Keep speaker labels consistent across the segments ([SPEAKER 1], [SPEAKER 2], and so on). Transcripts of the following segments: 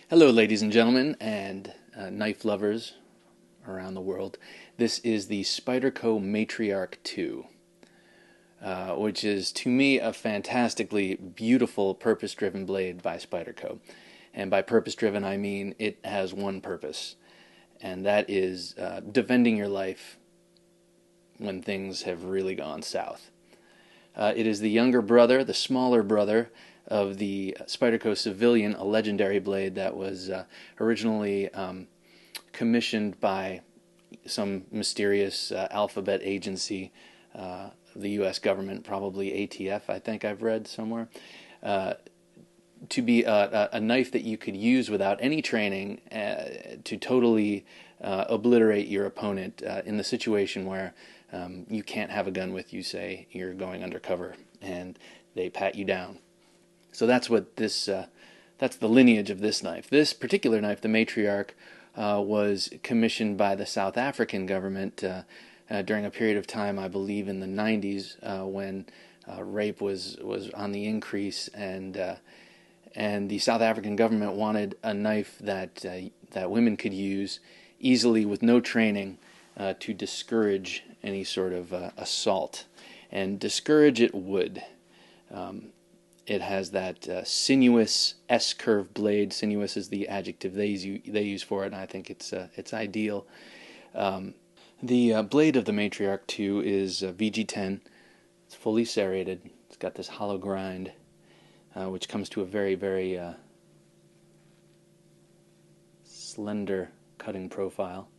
[SPEAKER 1] Hello, ladies and gentlemen, and knife lovers around the world. This is the Spyderco Matriarch 2, which is, to me, a fantastically beautiful purpose-driven blade by Spyderco. And by purpose-driven, I mean it has one purpose, and that is defending your life when things have really gone south. It is the younger brother, the smaller brother, of the Spyderco Civilian, a legendary blade that was originally commissioned by some mysterious alphabet agency, the U.S. government, probably ATF, I think I've read somewhere, to be a knife that you could use without any training to totally obliterate your opponent in the situation where you can't have a gun with you, say you're going undercover, and they pat you down. So that's what this, that's the lineage of this knife. This particular knife, the Matriarch, was commissioned by the South African government during a period of time, I believe in the 90s, when rape was on the increase, and the South African government wanted a knife that that women could use easily with no training to discourage any sort of assault, and discourage it would. It has that sinuous S-curve blade. Sinuous is the adjective they use for it, and I think it's ideal. The blade of the Matriarch 2 is VG10. It's fully serrated. It's got this hollow grind, which comes to a very, very slender cutting profile.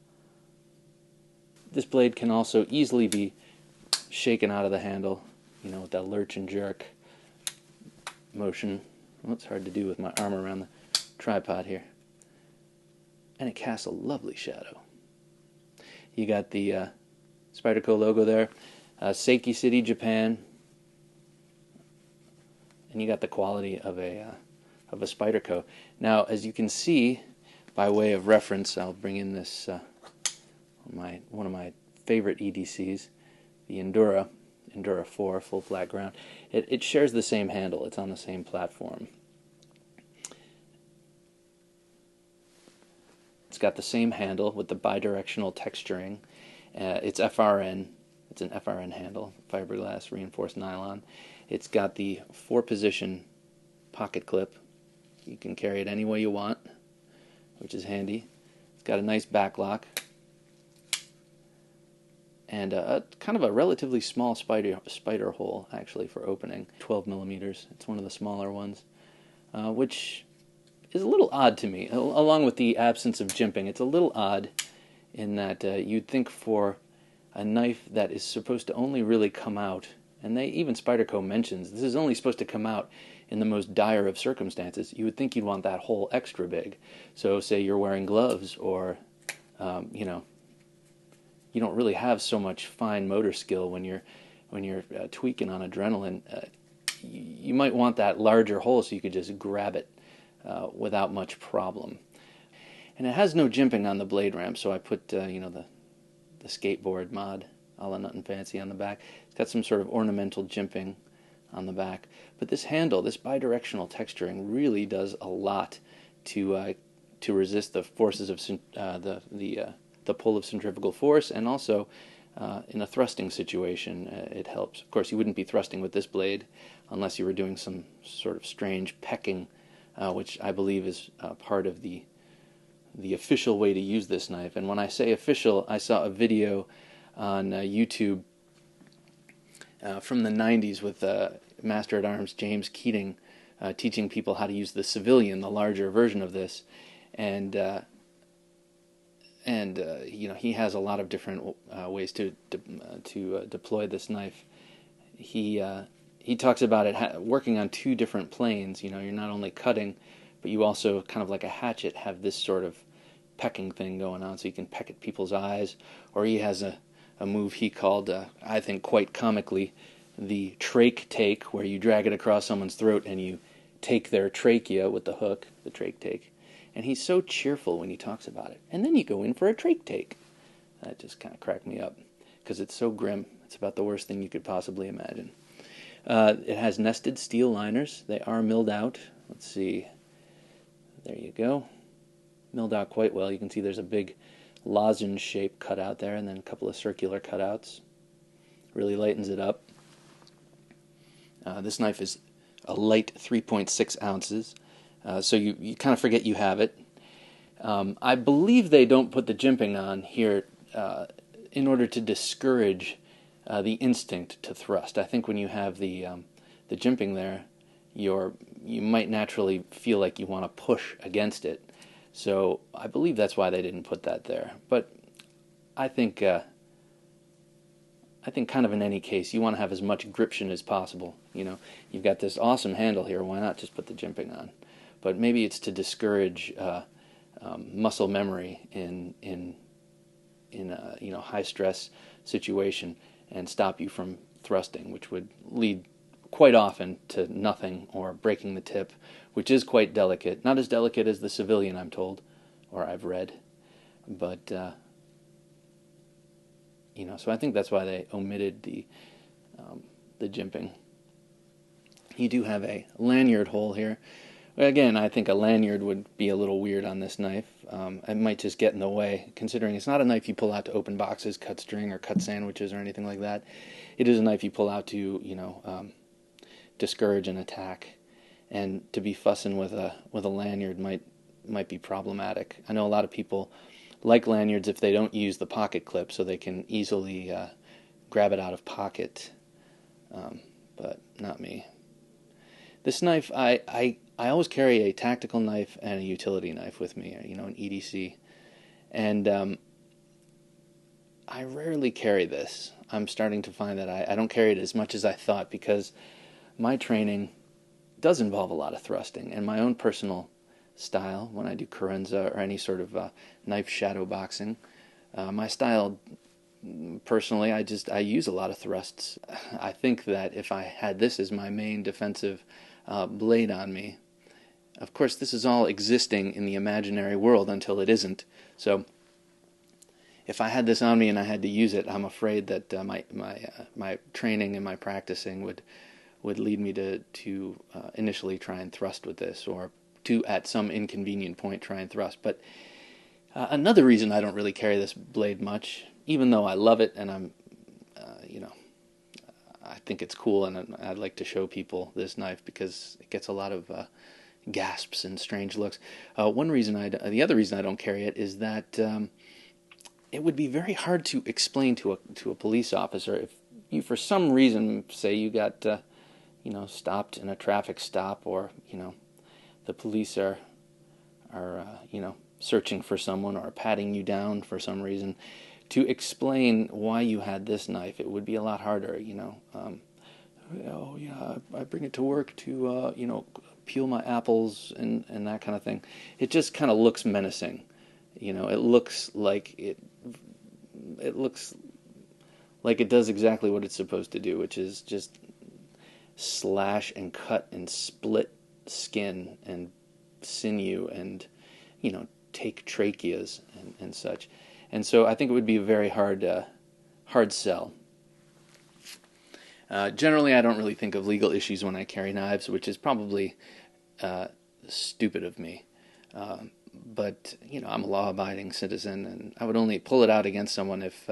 [SPEAKER 1] This blade can also easily be shaken out of the handle, you know, with that lurch and jerk motion. Well, it's hard to do with my arm around the tripod here. And it casts a lovely shadow. You got the Spyderco logo there, Seiki City, Japan, and you got the quality of a Spyderco. Now, as you can see, by way of reference, I'll bring in this one of my favorite EDCs, the Endura 4, full flat ground. It shares the same handle. It's on the same platform. It's got the same handle with the bidirectional texturing. It's FRN. It's an FRN handle, fiberglass reinforced nylon. It's got the 4-position pocket clip. You can carry it any way you want, which is handy. It's got a nice back lock, and kind of a relatively small spider hole, actually, for opening. 12 millimeters. It's one of the smaller ones, which is a little odd to me. Along with the absence of jimping, it's a little odd in that you'd think for a knife that is supposed to only really come out, and even Spyderco mentions this is only supposed to come out in the most dire of circumstances, you would think you'd want that hole extra big. So say you're wearing gloves, or you know, you don't really have so much fine motor skill when you're tweaking on adrenaline. You might want that larger hole so you could just grab it without much problem. And it has no jimping on the blade ramp, so I put you know, the skateboard mod a la Nut and Fancy on the back. It's got some sort of ornamental jimping on the back, but this handle, this bidirectional texturing, really does a lot to resist the forces of the pull of centrifugal force, and also in a thrusting situation it helps. Of course, you wouldn't be thrusting with this blade unless you were doing some sort of strange pecking, which I believe is part of the official way to use this knife. And when I say official, I saw a video on YouTube from the 90s with Master-at-Arms James Keating teaching people how to use the Civilian, the larger version of this, and you know, he has a lot of different ways to deploy this knife. He talks about it working on 2 different planes. You know, you're not only cutting, but you also, kind of like a hatchet, have this sort of pecking thing going on, so you can peck at people's eyes. Or he has a move he called, I think quite comically, the trach take, where you drag it across someone's throat and you take their trachea with the hook, the trach take. And he's so cheerful when he talks about it. And then you go in for a trach take. That just kind of cracked me up, because it's so grim. It's about the worst thing you could possibly imagine. It has nested steel liners. They are milled out. Let's see. There you go. milled out quite well. You can see there's a big lozenge shape cut out there, and then a couple of circular cutouts. Really lightens it up. This knife is a light 3.6 ounces, so you kind of forget you have it. I believe they don't put the jimping on here in order to discourage the instinct to thrust. I think when you have the jimping there, you might naturally feel like you want to push against it. So I believe that's why they didn't put that there. But I think kind of in any case, you want to have as much gription as possible. You know, you've got this awesome handle here. Why not just put the jimping on? But maybe it's to discourage muscle memory in a high stress situation and stop you from thrusting, which would lead quite often to nothing or breaking the tip, which is quite delicate. Not as delicate as the Civilian, I'm told, or I've read, but so I think that's why they omitted the jimping. You do have a lanyard hole here. Again, I think a lanyard would be a little weird on this knife. It might just get in the way, considering it's not a knife you pull out to open boxes, cut string, or cut sandwiches, or anything like that. It is a knife you pull out to, discourage an attack, and to be fussing with a lanyard might be problematic. I know a lot of people like lanyards if they don't use the pocket clip, so they can easily grab it out of pocket, but not me. This knife, I always carry a tactical knife and a utility knife with me, an EDC, and I rarely carry this. I'm starting to find that I don't carry it as much as I thought, because my training does involve a lot of thrusting, and my own personal style, when I do Carenza or any sort of knife shadow boxing, my style, personally, I use a lot of thrusts. I think that if I had this as my main defensive blade on me, of course this is all existing in the imaginary world until it isn't, so if I had this on me and I had to use it, I'm afraid that my training and my practicing would lead me to initially try and thrust with this, or to, at some inconvenient point, try and thrust. But another reason I don't really carry this blade much, even though I love it and I think it's cool, and I'd like to show people this knife because it gets a lot of gasps and strange looks. The other reason I don't carry it is that it would be very hard to explain to a police officer if you, for some reason, say you got stopped in a traffic stop, or the police are searching for someone or patting you down for some reason. To explain why you had this knife, it would be a lot harder. I bring it to work to peel my apples and that kind of thing. It just kind of looks menacing. It looks like it looks like it does exactly what it's supposed to do, which is just slash and cut and split skin and sinew and take tracheas and such. And so I think it would be a very hard sell. Generally, I don't really think of legal issues when I carry knives, which is probably stupid of me. But I'm a law-abiding citizen, and I would only pull it out against someone if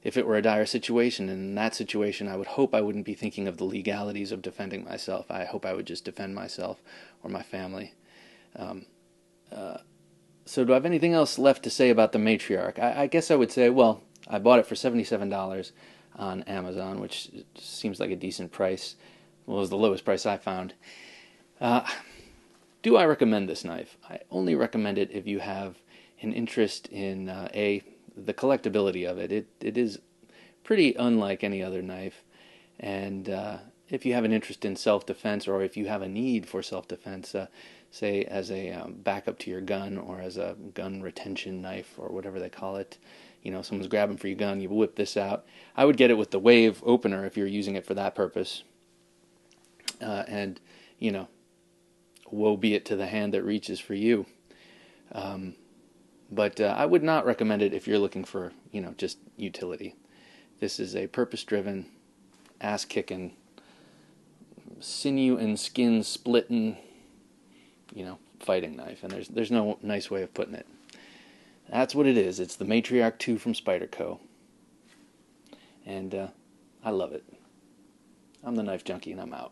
[SPEAKER 1] it were a dire situation. And in that situation, I would hope I wouldn't be thinking of the legalities of defending myself. I hope I would just defend myself or my family. So do I have anything else left to say about the Matriarch? I guess I would say, well, I bought it for $77 on Amazon, which seems like a decent price. Well, it was the lowest price I found. Do I recommend this knife? I only recommend it if you have an interest in, the collectability of it. It is pretty unlike any other knife. And if you have an interest in self-defense, or if you have a need for self-defense, say as a backup to your gun, or as a gun retention knife, or whatever they call it, someone's grabbing for your gun, you whip this out. I would get it with the wave opener if you're using it for that purpose. And woe be it to the hand that reaches for you. But I would not recommend it if you're looking for, just utility. This is a purpose-driven, ass-kicking, sinew and skin splitting, fighting knife, and there's no nice way of putting it. That's what it is. It's the Matriarch 2 from Spyderco, and I love it. I'm the Knife Junkie, and I'm out.